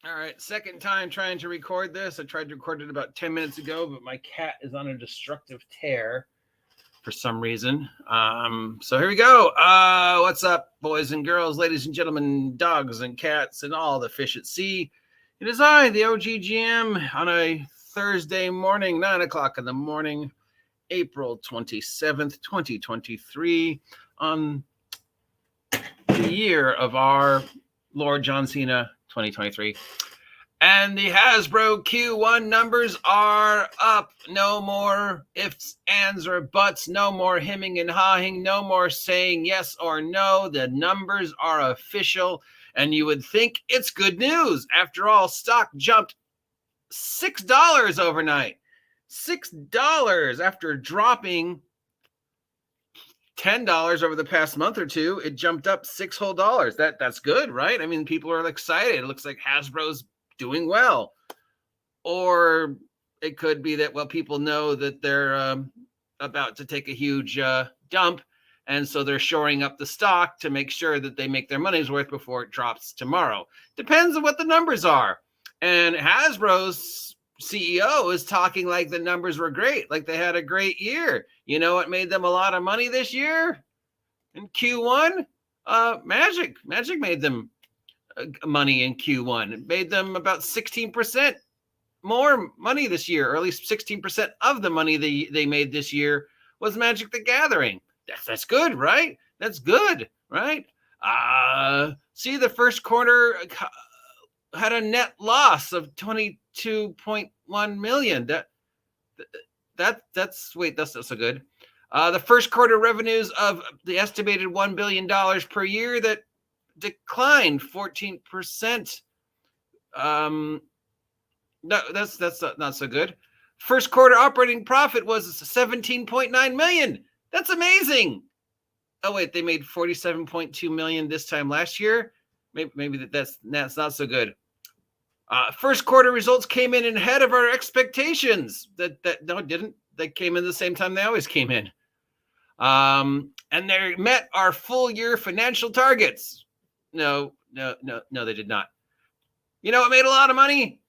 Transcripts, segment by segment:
All right, second time trying to record this. I tried to record it about 10 minutes ago, but my cat is on a destructive tear for some reason. So here we go. What's up, boys and girls, ladies and gentlemen, dogs and cats, and all the fish at sea? It is I, the OGGM, on a Thursday morning, 9 o'clock in the morning, April 27th, 2023, on the year of our Lord John Cena 2023. And the HASBRO Q1 numbers are up. No more ifs, ands, or buts. No more hemming and hawing. No more saying yes or no. The numbers are official. And you would think it's good news. After all, stock jumped $6 overnight. $6 after dropping $10 over the past month or two. It jumped up $6 whole. That's good, right? I mean, people are excited. It looks like Hasbro's doing well. Or it could be that, well, people know that they're about to take a huge dump, and so they're shoring up the stock to make sure that they make their money's worth before it drops tomorrow. Depends on what the numbers are. And Hasbro's CEO is talking like the numbers were great, like they had a great year. You know what made them a lot of money this year? In Q1? Magic. Magic made them money in Q1. It made them about 16% more money this year, or at least 16% of the money they made this year was Magic the Gathering. That's good, right? That's good, right? See, the first quarter had a net loss of $22.1 million. That's so good. The first quarter revenues of the estimated $1 billion per year that declined 14%. No, that's not so good. First quarter operating profit was $17.9 million. That's amazing. Oh wait, they made $47.2 million this time last year. Maybe that's not so good. First quarter results came in ahead of our expectations. No, it didn't. They came in the same time they always came in. And they met our full year financial targets. No, they did not. You know what made a lot of money?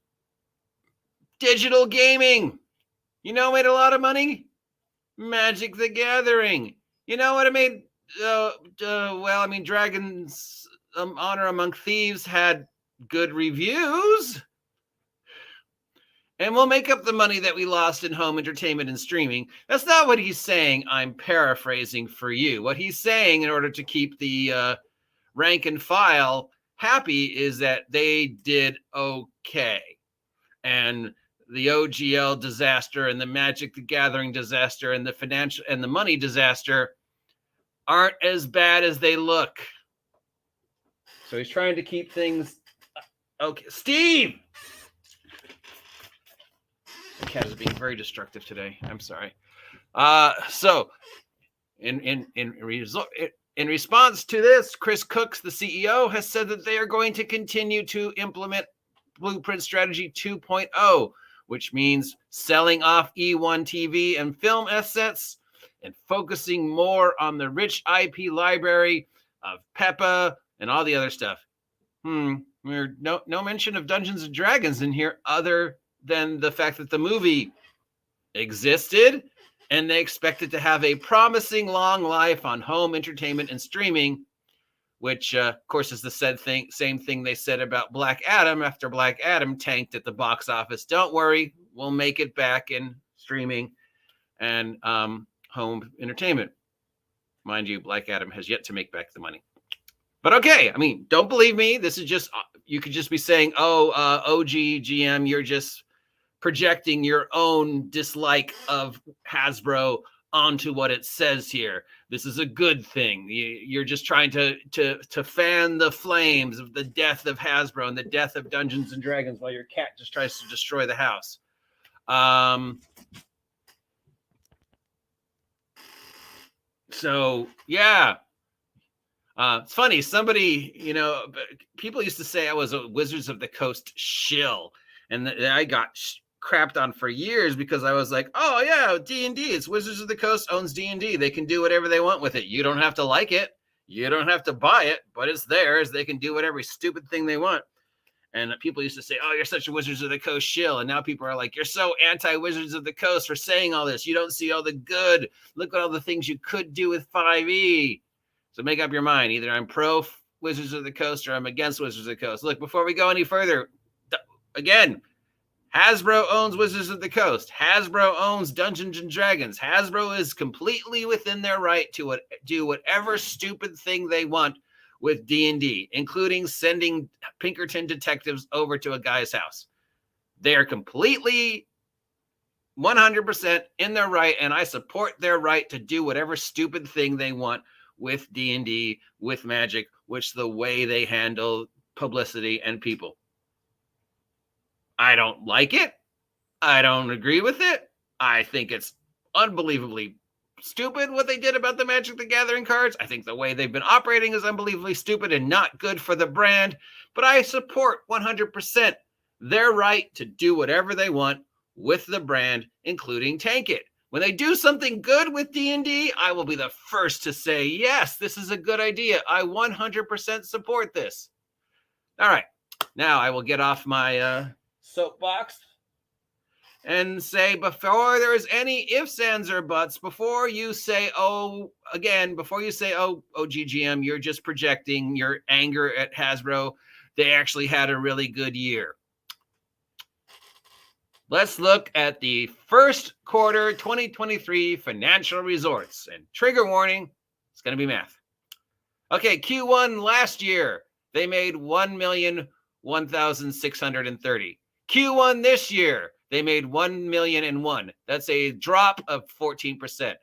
Digital gaming. You know what made a lot of money? Magic the Gathering. You know what it made? Dragon's Honor Among Thieves had good reviews. And we'll make up the money that we lost in home entertainment and streaming. That's not what he's saying. I'm paraphrasing for you. What he's saying, in order to keep the rank and file happy, is that they did okay. And the OGL disaster and the Magic the Gathering disaster and the financial and the money disaster aren't as bad as they look. So he's trying to keep things okay. Steve! The cat is being very destructive today. I'm sorry. So in response to this, Chris Cooks, the CEO, has said that they are going to continue to implement Blueprint Strategy 2.0, which means selling off E1 TV and film assets and focusing more on the rich IP library of Peppa and all the other stuff. We're no mention of Dungeons and Dragons in here, other than the fact that the movie existed and they expect it to have a promising long life on home entertainment and streaming, which, of course, is the same thing they said about Black Adam after Black Adam tanked at the box office. Don't worry, we'll make it back in streaming and home entertainment. Mind you, Black Adam has yet to make back the money. But okay, I mean, don't believe me. This is just, you could just be saying, OGGM, you're just projecting your own dislike of Hasbro onto what it says here. This is a good thing. You're just trying to fan the flames of the death of Hasbro and the death of Dungeons and Dragons while your cat just tries to destroy the house. So yeah. It's funny. Somebody, people used to say I was a Wizards of the Coast shill, and I got crapped on for years because I was like, oh yeah, D&D, it's Wizards of the Coast owns D&D. They can do whatever they want with it. You don't have to like it. You don't have to buy it, but it's theirs. They can do whatever stupid thing they want. And people used to say, oh, you're such a Wizards of the Coast shill. And now people are like, you're so anti-Wizards of the Coast for saying all this. You don't see all the good. Look at all the things you could do with 5e. So make up your mind. Either I'm pro Wizards of the Coast or I'm against Wizards of the Coast. Look, before we go any further, again, Hasbro owns Wizards of the Coast. Hasbro owns Dungeons and Dragons. Hasbro is completely within their right to do whatever stupid thing they want with D&D, including sending Pinkerton detectives over to a guy's house. They are completely 100% in their right, and I support their right to do whatever stupid thing they want with D&D, with Magic, which the way they handle publicity and people. I don't like it. I don't agree with it. I think it's unbelievably stupid what they did about the Magic the Gathering cards. I think the way they've been operating is unbelievably stupid and not good for the brand. But I support 100% their right to do whatever they want with the brand, including tank it. When they do something good with D&D, I will be the first to say, yes, this is a good idea. I 100% support this. All right. Now I will get off my soapbox and say, before there's any ifs, ands, or buts, before you say, GGM, you're just projecting your anger at Hasbro. They actually had a really good year. Let's look at the first quarter 2023 financial results. And trigger warning, it's going to be math. Okay, Q1 last year, they made $1,001,630. Q1 this year, they made $1,000,001. That's a drop of 14%.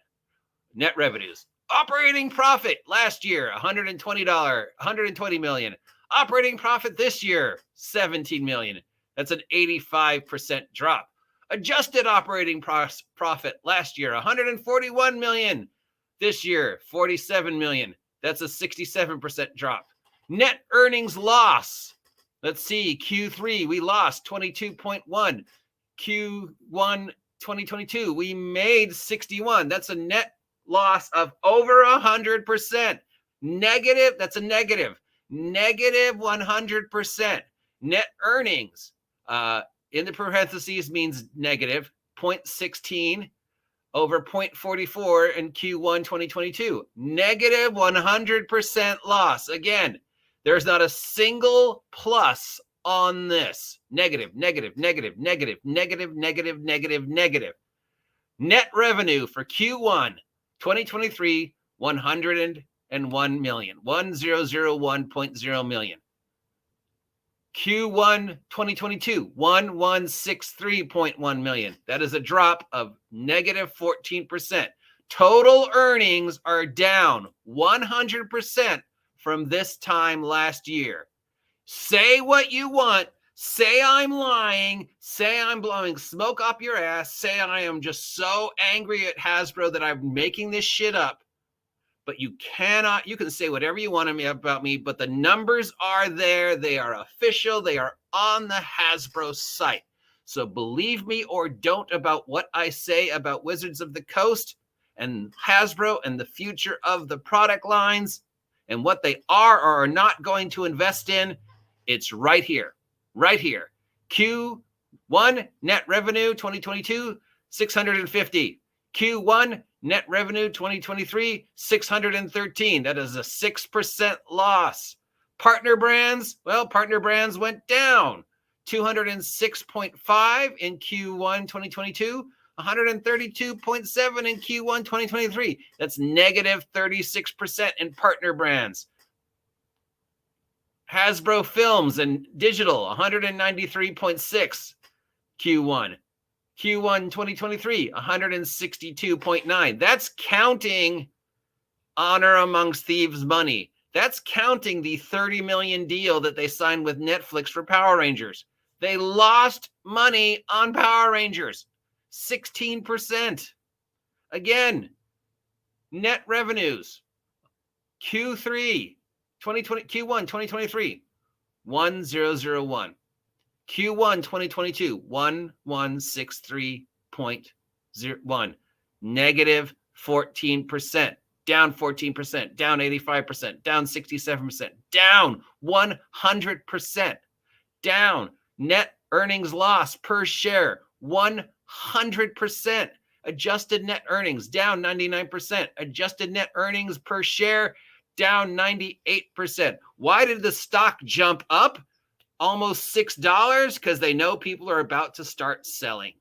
Net revenues. Operating profit last year, $120 million. Operating profit this year, $17 million. That's an 85% drop. Adjusted operating profit last year, $141 million. This year, $47 million. That's a 67% drop. Net earnings loss. Let's see, Q3, we lost 22.1. Q1 2022, we made 61. That's a net loss of over 100%. Negative, that's a negative. Negative 100%. Net earnings, in the parentheses means negative, 0.16 over 0.44 in Q1 2022. Negative 100% loss. Again, there's not a single plus on this. Negative, negative, negative, negative, negative, negative, negative, negative. Net revenue for Q1 2023, $101 million, $1,001.0 million. Q1 2022, $1,163.1 million. That is a drop of negative 14%. Total earnings are down 100% from this time last year. Say what you want. Say I'm lying. Say I'm blowing smoke up your ass. Say I am just so angry at Hasbro that I'm making this shit up. But you cannot, you can say whatever you want about me, but the numbers are there. They are official. They are on the Hasbro site. So believe me or don't about what I say about Wizards of the Coast and Hasbro and the future of the product lines and what they are or are not going to invest in. It's right here, right here. Q1 net revenue 2022, 650. Q1 net revenue 2023, 613. That is a 6% loss. Partner brands, well, partner brands went down. 206.5 in Q1 2022, 132.7 in Q1 2023. That's negative 36% in partner brands. Hasbro Films and Digital, 193.6 Q1. Q1 2023, 162.9. That's counting Honor Amongst Thieves money. That's counting the $30 million deal that they signed with Netflix for Power Rangers. They lost money on Power Rangers, 16%. Again, net revenues, Q1 2023, 1,001. Q1 2022, 1,163.01. Negative 14%, down 14%, down 85%, down 67%, down 100%. down. Net earnings loss per share, 100%. Adjusted net earnings down 99%. Adjusted net earnings per share down 98%. Why did the stock jump up almost $6? Because they know people are about to start selling.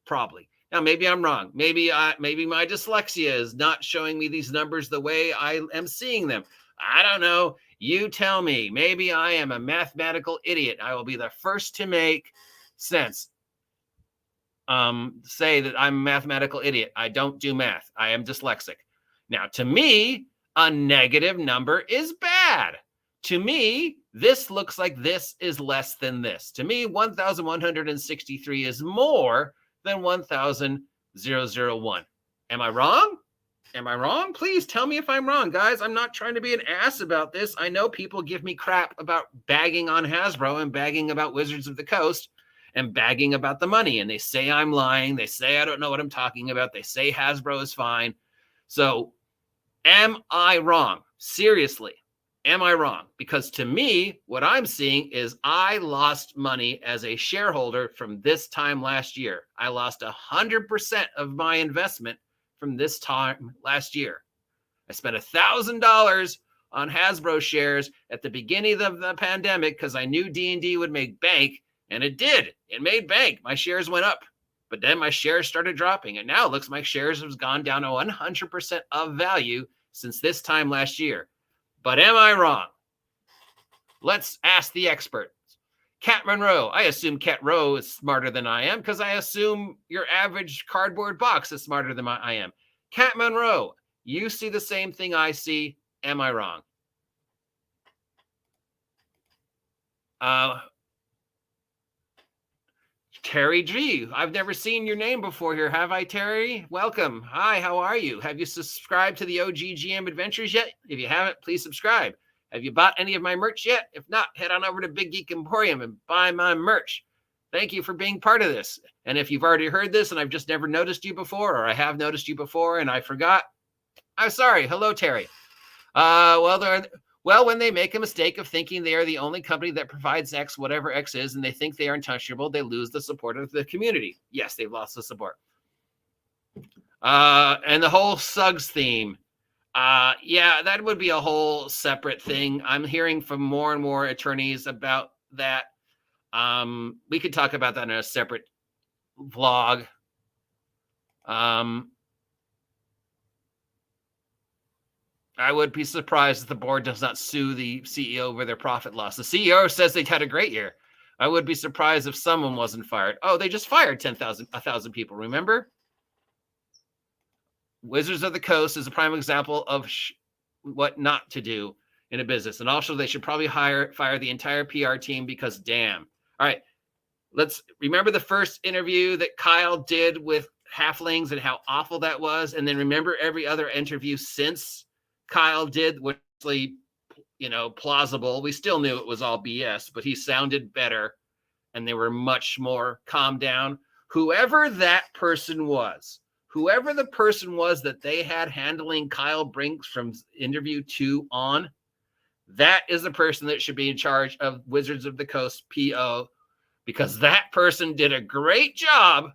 Probably. Now, maybe I'm wrong. Maybe my dyslexia is not showing me these numbers the way I am seeing them. I don't know. You tell me. Maybe I am a mathematical idiot. I will be the first to make sense. Say that I'm a mathematical idiot. I don't do math. I am dyslexic. Now, to me, a negative number is bad. To me, this looks like this is less than this. To me, 1,163 is more than 1,001. Am I wrong? Am I wrong? Please tell me if I'm wrong, guys. I'm not trying to be an ass about this. I know people give me crap about bagging on Hasbro and bagging about Wizards of the Coast and bagging about the money. And they say I'm lying. They say I don't know what I'm talking about. They say Hasbro is fine. So am I wrong? Seriously, am I wrong? Because to me, what I'm seeing is I lost money as a shareholder from this time last year. I lost 100% of my investment from this time last year. I spent $1,000 on Hasbro shares at the beginning of the pandemic because I knew D&D would make bank, and it did. It made bank. My shares went up, but then my shares started dropping, and now it looks like shares have gone down to 100% of value since this time last year. But am I wrong? Let's ask the expert. Cat Monroe. I assume Cat Rowe is smarter than I am because I assume your average cardboard box is smarter than I am. Cat Monroe, you see the same thing I see. Am I wrong? Terry G. I've never seen your name before here. Have I, Terry? Welcome. Hi, how are you? Have you subscribed to the OG GM Adventures yet? If you haven't, please subscribe. Have you bought any of my merch yet? If not, head on over to Big Geek Emporium and buy my merch. Thank you for being part of this. And if you've already heard this and I've just never noticed you before, or I have noticed you before and I forgot, I'm sorry. Hello, Terry. Well, when they make a mistake of thinking they are the only company that provides X, whatever X is, and they think they are untouchable, they lose the support of the community. Yes, they've lost the support. And the whole Suggs theme. Yeah, that would be a whole separate thing. I'm hearing from more and more attorneys about that. We could talk about that in a separate vlog. I would be surprised if the board does not sue the CEO over their profit loss. The CEO says they've had a great year. I would be surprised if someone wasn't fired. Oh, they just fired 1,000 people, remember? Wizards of the Coast is a prime example of what not to do in a business. And also, they should probably fire the entire PR team because damn. All right, let's remember the first interview that Kyle did with Halflings and how awful that was. And then remember every other interview since Kyle did, which was, plausible. We still knew it was all BS, but he sounded better and they were much more calmed down. Whoever that person was, whoever the person was that they had handling Kyle Brinks from interview 2 on, that is the person that should be in charge of Wizards of the Coast PO, because that person did a great job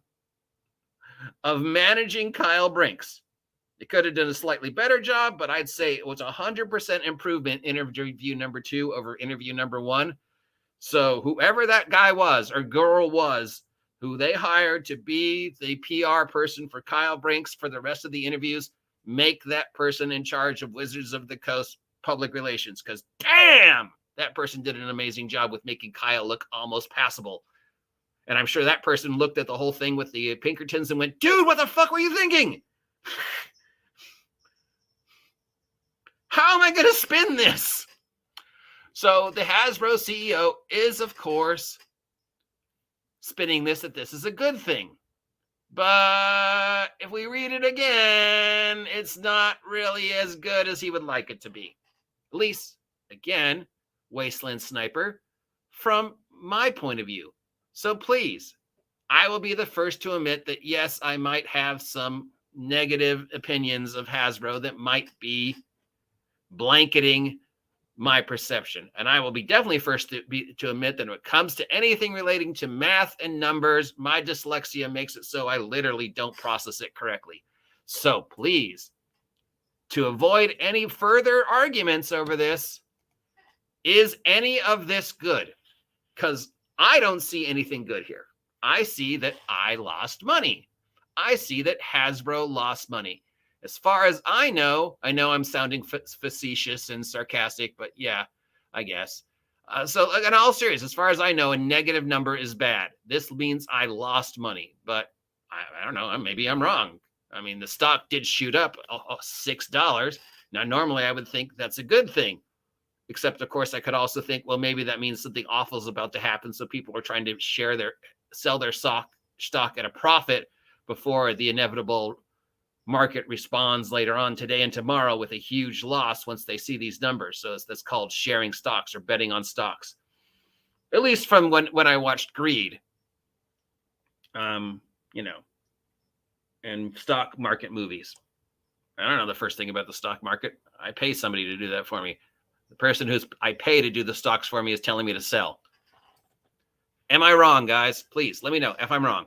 of managing Kyle Brinks. It could have done a slightly better job, but I'd say it was 100% improvement interview number 2 over interview number 1. So whoever that guy was or girl was, who they hired to be the PR person for Kyle Brinks for the rest of the interviews, make that person in charge of Wizards of the Coast public relations. Because damn, that person did an amazing job with making Kyle look almost passable. And I'm sure that person looked at the whole thing with the Pinkertons and went, dude, what the fuck were you thinking? How am I going to spin this? So the Hasbro CEO is, of course, spinning this that this is a good thing. But if we read it again, it's not really as good as he would like it to be. At least, again, Wasteland Sniper, from my point of view. So please, I will be the first to admit that, yes, I might have some negative opinions of Hasbro that might be blanketing my perception. And I will be definitely first to admit that when it comes to anything relating to math and numbers, my dyslexia makes it so I literally don't process it correctly. So please, to avoid any further arguments over this, is any of this good? Because I don't see anything good here. I see that I lost money. I see that Hasbro lost money. As far as I know I'm sounding facetious and sarcastic, but yeah, I guess. So in all seriousness, as far as I know, a negative number is bad. This means I lost money, but I don't know. Maybe I'm wrong. I mean, the stock did shoot up $6. Now, normally I would think that's a good thing. Except, of course, I could also think, well, maybe that means something awful is about to happen. So people are trying to sell their stock at a profit before the inevitable market responds later on today and tomorrow with a huge loss once they see these numbers. So that's called sharing stocks or betting on stocks. At least from when I watched Greed, and stock market movies. I don't know the first thing about the stock market. I pay somebody to do that for me. The person I pay to do the stocks for me is telling me to sell. Am I wrong, guys? Please let me know if I'm wrong.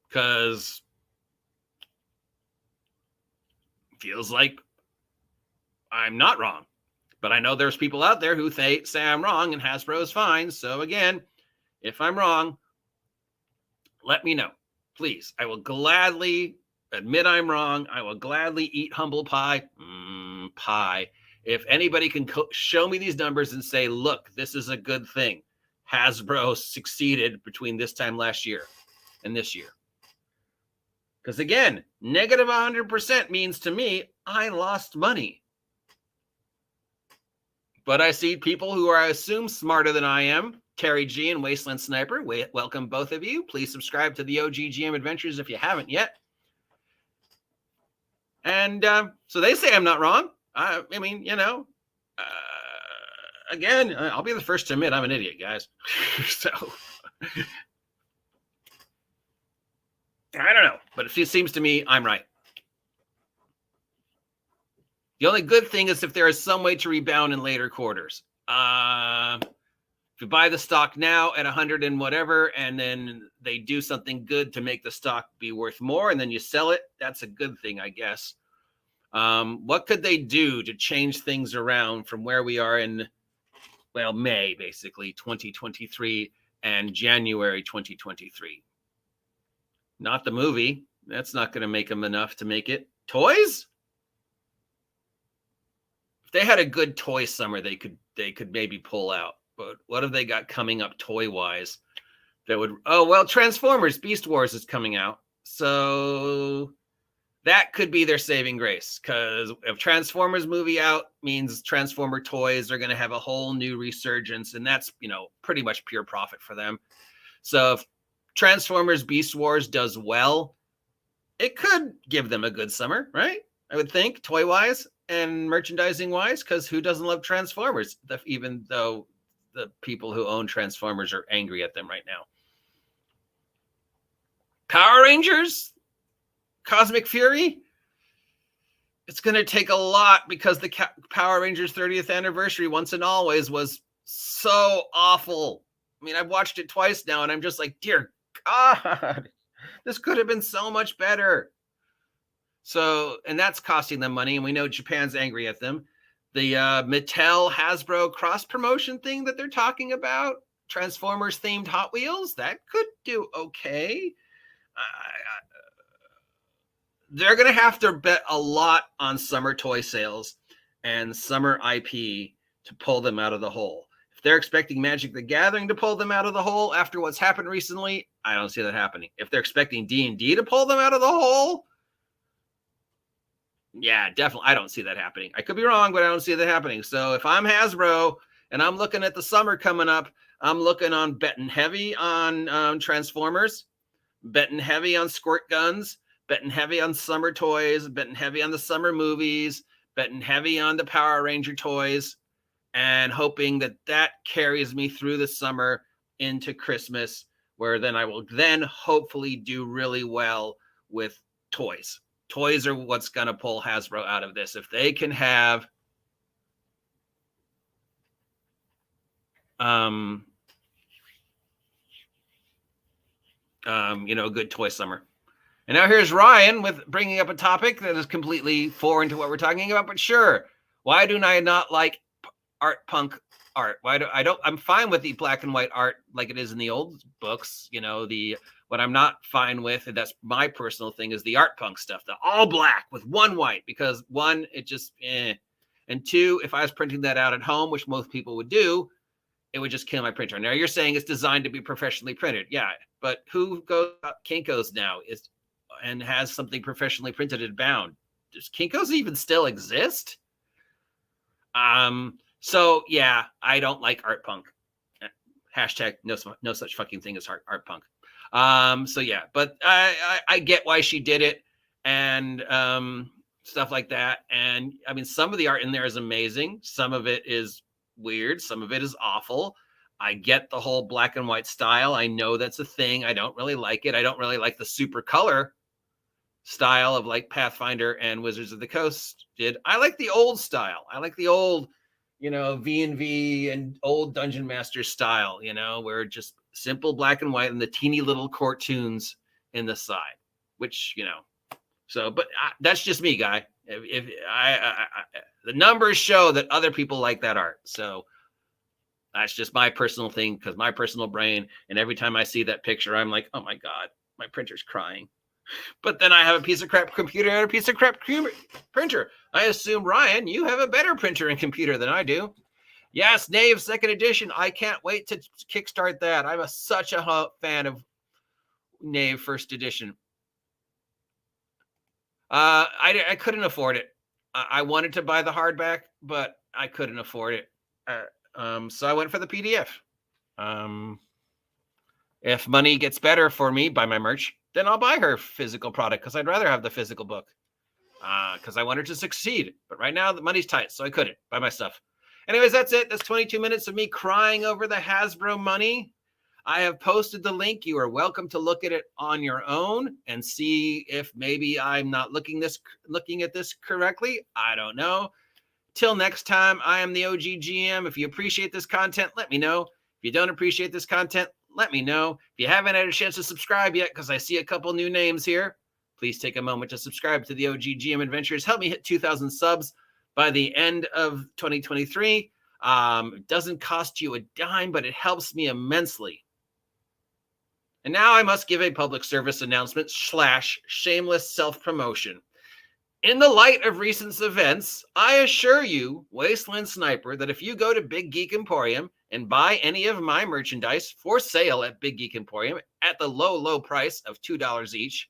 Because feels like I'm not wrong. But I know there's people out there who say I'm wrong and Hasbro is fine. So again, if I'm wrong, let me know. Please. I will gladly admit I'm wrong. I will gladly eat humble pie. Pie. If anybody can show me these numbers and say, look, this is a good thing. Hasbro succeeded between this time last year and this year. Because again, negative 100% means to me, I lost money. But I see people who are, I assume, smarter than I am. Terry G and Wasteland Sniper, welcome both of you. Please subscribe to the OG GM Adventures if you haven't yet. And so they say I'm not wrong. I mean, again, I'll be the first to admit I'm an idiot, guys. So I don't know, but it seems to me I'm right. The only good thing is if there is some way to rebound in later quarters. If you buy the stock now at 100 and whatever, and then they do something good to make the stock be worth more, and then you sell it, that's a good thing, I guess. What could they do to change things around from where we are in, May, basically, 2023 and January 2023? Not the movie. That's not going to make them enough to make it. Toys? If they had a good toy summer, they could maybe pull out. But what have they got coming up toy-wise that would... Transformers Beast Wars is coming out. So that could be their saving grace, because if Transformers movie out means Transformer toys are going to have a whole new resurgence, and that's, pretty much pure profit for them. So if Transformers Beast Wars does well, it could give them a good summer, right? I would think, toy-wise and merchandising-wise, because who doesn't love Transformers, even though the people who own Transformers are angry at them right now. Power Rangers? Cosmic Fury? It's going to take a lot, because the Power Rangers 30th anniversary once and always was so awful. I mean, I've watched it twice now, and I'm just like, dear God, this could have been so much better. So, and that's costing them money, and we know Japan's angry at them. The Mattel Hasbro cross promotion thing that they're talking about, Transformers themed Hot Wheels, that could do okay. They're going to have to bet a lot on summer toy sales and summer IP to pull them out of the hole. If they're expecting Magic the Gathering to pull them out of the hole after what's happened recently, I don't see that happening. If they're expecting D&D to pull them out of the hole, yeah, definitely. I don't see that happening. I could be wrong, but I don't see that happening. So if I'm Hasbro and I'm looking at the summer coming up, I'm looking on betting heavy on Transformers, betting heavy on squirt guns, betting heavy on summer toys, betting heavy on the summer movies, betting heavy on the Power Ranger toys, and hoping that carries me through the summer into Christmas, where then I will hopefully do really well with toys. toys are what's going to pull Hasbro out of this. If they can have a good toy summer. And now here's Ryan with bringing up a topic that is completely foreign to what we're talking about. But sure, why do I not like art punk art? I'm fine with the black and white art like it is in the old books. What I'm not fine with, and that's my personal thing, is the art punk stuff, the all black with one white, because one, it just and two, if I was printing that out at home, which most people would do, it would just kill my printer. Now you're saying it's designed to be professionally printed. Yeah, but who goes Kinko's now and has something professionally printed and bound? Does Kinko's even still exist? So yeah, I don't like art punk. Hashtag no such fucking thing as art punk. So yeah, but I get why she did it and stuff like that. And I mean, some of the art in there is amazing. Some of it is weird. Some of it is awful. I get the whole black and white style. I know that's a thing. I don't really like it. I don't really like the super color style of like Pathfinder and Wizards of the Coast did. I like the old style. I like the old, V&V and old Dungeon Master style, where just simple black and white and the teeny little cartoons in the side, which, so, but that's just me, guy. If the numbers show that other people like that art. So that's just my personal thing, because my personal brain, and every time I see that picture, I'm like, oh my God, my printer's crying. But then I have a piece of crap computer and a piece of crap printer. I assume, Ryan, you have a better printer and computer than I do. Yes, Knave 2nd edition. I can't wait to kickstart that. I'm such a fan of Knave 1st edition. I couldn't afford it. I wanted to buy the hardback, but I couldn't afford it. So I went for the PDF. If money gets better for me by my merch, then I'll buy her physical product, because I'd rather have the physical book, because I want her to succeed. But right now the money's tight, so I couldn't buy my stuff. Anyways, that's it. That's 22 minutes of me crying over the Hasbro money. I have posted the link. You are welcome to look at it on your own and see if maybe I'm not looking at this correctly. I don't know. Till next time, I am the OG GM. If you appreciate this content, let me know. If you don't appreciate this content, let me know. If you haven't had a chance to subscribe yet, because I see a couple new names here, please take a moment to subscribe to the OG GM Adventures. Help me hit 2,000 subs by the end of 2023. It doesn't cost you a dime, but it helps me immensely. And now I must give a public service announcement / shameless self-promotion. In the light of recent events, I assure you, Wasteland Sniper, that if you go to Big Geek Emporium and buy any of my merchandise for sale at Big Geek Emporium at the low price of $2 each,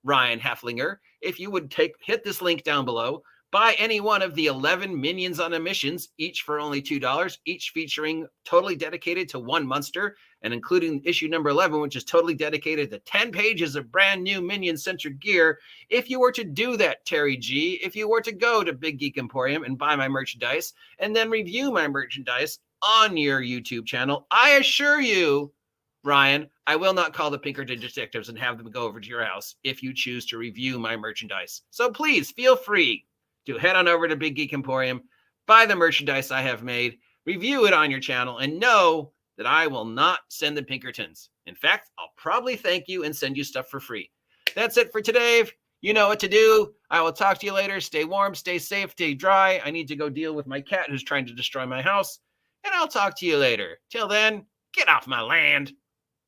Ryan Hefflinger, if you would hit this link down below, buy any one of the 11 Minions on a Missions, each for only $2, each featuring totally dedicated to one monster, and including issue number 11, which is totally dedicated to 10 pages of brand new Minion-centered gear. If you were to do that, Terry G, if you were to go to Big Geek Emporium and buy my merchandise, and then review my merchandise on your YouTube channel, I assure you, Ryan, I will not call the Pinkerton detectives and have them go over to your house if you choose to review my merchandise. So please feel free to head on over to Big Geek Emporium, buy the merchandise I have made, review it on your channel, and know that I will not send the Pinkertons. In fact, I'll probably thank you and send you stuff for free. That's it for today. You know what to do. I will talk to you later. Stay warm, stay safe, stay dry. I need to go deal with my cat who's trying to destroy my house, and I'll talk to you later. Till then, get off my land.